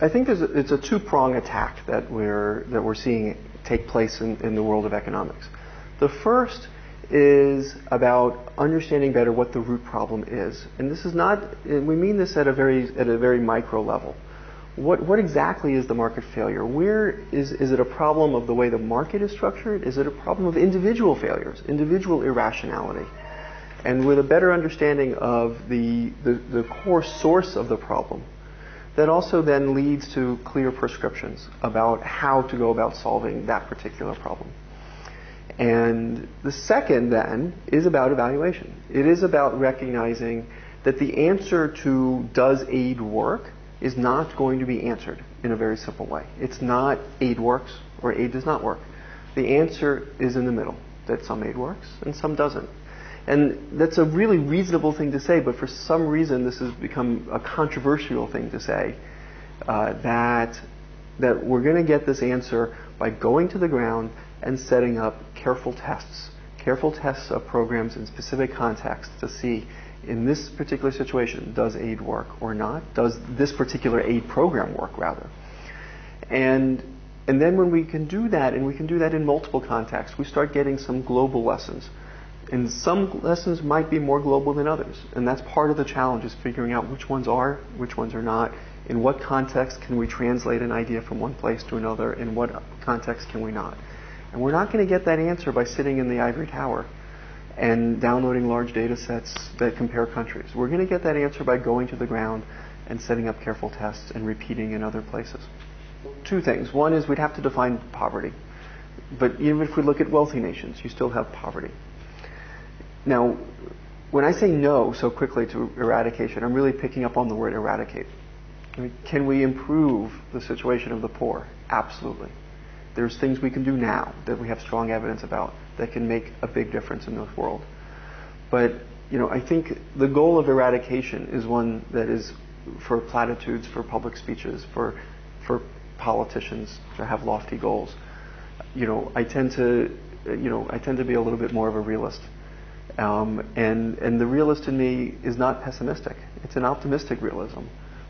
I think it's a two-prong attack that we're seeing take place in the world of economics. The first is about understanding better what the root problem is, and this is not. We mean this at a very micro level. What exactly is the market failure? Where is it a problem of the way the market is structured? Is it a problem of individual failures, individual irrationality? And with a better understanding of the core source of the problem, that also then leads to clear prescriptions about how to go about solving that particular problem. And the second then is about evaluation. It is about recognizing that the answer to does aid work is not going to be answered in a very simple way. It's not aid works or aid does not work. The answer is in the middle, that some aid works and some doesn't. And that's a really reasonable thing to say, but for some reason this has become a controversial thing to say, that we're going to get this answer by going to the ground and setting up careful tests of programs in specific contexts to see, in this particular situation, does aid work or not? Does this particular aid program work, rather? And then when we can do that, and we can do that in multiple contexts, we start getting some global lessons. And some lessons might be more global than others. And that's part of the challenge, is figuring out which ones are not. In what context can we translate an idea from one place to another? In what context can we not? And we're not going to get that answer by sitting in the ivory tower and downloading large data sets that compare countries. We're going to get that answer by going to the ground and setting up careful tests and repeating in other places. Two things. One is we'd have to define poverty. But even if we look at wealthy nations, you still have poverty. Now, when I say no so quickly to eradication, I'm really picking up on the word eradicate. Can we improve the situation of the poor? Absolutely. There's things we can do now that we have strong evidence about that can make a big difference in this world. But, I think the goal of eradication is one that is for platitudes, for public speeches, for politicians to have lofty goals. I tend to be a little bit more of a realist. And the realist in me is not pessimistic. It's an optimistic realism.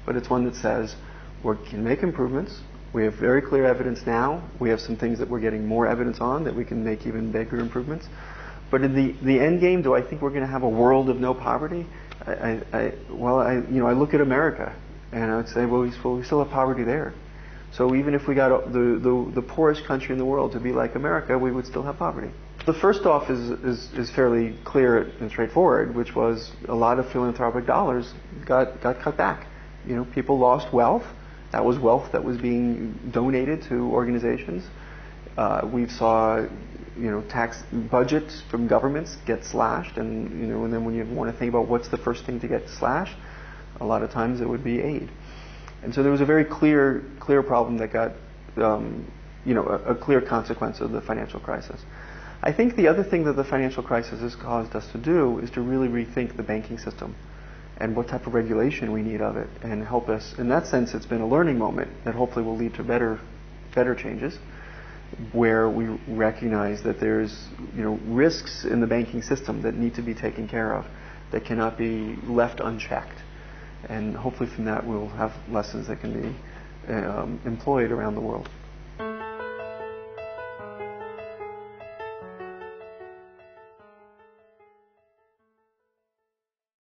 But it's one that says we can make improvements. We have very clear evidence now. We have some things that we're getting more evidence on that we can make even bigger improvements. But in the end game, do I think we're going to have a world of no poverty? I look at America and I would say, well, we still have poverty there. So even if we got the poorest country in the world to be like America, we would still have poverty. The first off is fairly clear and straightforward, which was a lot of philanthropic dollars got cut back. People lost wealth. That was wealth that was being donated to organizations. We saw, tax budgets from governments get slashed, and then when you want to think about what's the first thing to get slashed, a lot of times it would be aid. And so there was a very clear problem that got, a clear consequence of the financial crisis. I think the other thing that the financial crisis has caused us to do is to really rethink the banking system and what type of regulation we need of it, and help us. In that sense, it's been a learning moment that hopefully will lead to better changes, where we recognize that there's risks in the banking system that need to be taken care of, that cannot be left unchecked. And hopefully from that we'll have lessons that can be employed around the world.